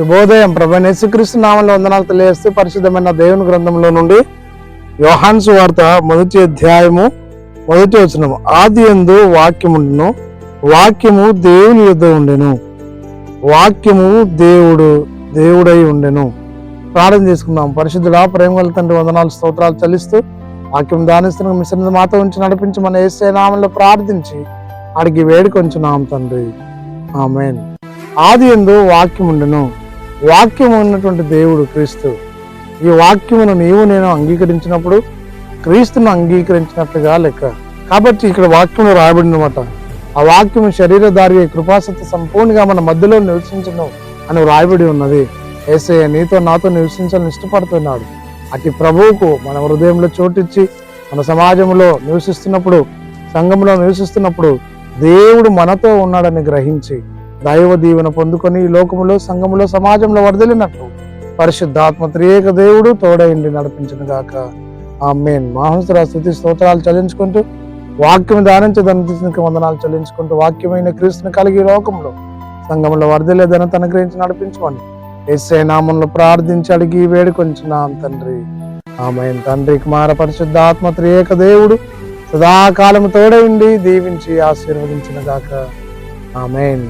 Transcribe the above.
శుభోదయం. ప్రభువైన యేసుక్రీస్తు నామములో వందనాలు తెలియజేస్తూ పరిశుద్ధమైన దేవుని గ్రంథంలో నుండి యోహాను సువార్త 1వ అధ్యాయము 1వ వచనం. ఆదియందు వాక్యముండెను, వాక్యము దేవుని యొద్ద ఉండెను, వాక్యము దేవుడై ఉండెను. ప్రార్థన చేసుకుందాం. పరిశుద్ధుడా, ప్రేమగల తండ్రి, వందనాలు స్తోత్రాలు చెల్లిస్తూ వాక్యం దానిస్తున్న మిశ్రమ మాతో ఉంచి నడిపించి మన యేసయ్య నామములో ప్రార్థించి అడిగి వేడుకొంచున్నాం తండ్రి. ఆమేన్. ఆదియందు వాక్యముండెను, వాక్యం ఉన్నటువంటి దేవుడు క్రీస్తు. ఈ వాక్యమును నీవు నేను అంగీకరించినప్పుడు క్రీస్తును అంగీకరించినట్లుగా లెక్క. కాబట్టి ఇక్కడ వాక్యము రాయబడినమాట. ఆ వాక్యము శరీరధారి కృపాసత్య సంపూర్ణంగా మన మధ్యలో నివసించను అని రాయబడి ఉన్నది. యేసయ్య నీతో నాతో నివసించాలని ఇష్టపడుతున్నాడు. అటు ప్రభువుకు మన హృదయంలో చోటిచ్చి మన సమాజంలో నివసిస్తున్నప్పుడు, సంఘంలో నివసిస్తున్నప్పుడు దేవుడు మనతో ఉన్నాడని గ్రహించి దైవ దీవెన పొందుకొని ఈ లోకములో, సంఘములో, సమాజంలో వర్ధిల్లినట్లు పరిశుద్ధాత్మ త్రియేక దేవుడు తోడైండి నడిపించును గాక. ఆమేన్. మహోన్నత స్తుతి స్తోత్రాలు చెల్లించుకుంటూ వాక్యం ధానించడానికి వందనాలు చెల్లించుకుంటూ వాక్యమైన క్రీస్తుని కలిగి లోకంలో, సంఘంలో వర్ధిల్లేదని తన గ్రహించి నడిపించమని యేసయ్య నామములో ప్రార్థించి అడిగి వేడుకొంచున్నాం తండ్రి. ఆమేన్. తండ్రి, కుమార, పరిశుద్ధాత్మ త్రియేక దేవుడు సదాకాలము తోడైండి దీవించి ఆశీర్వదించును గాక. ఆమేన్.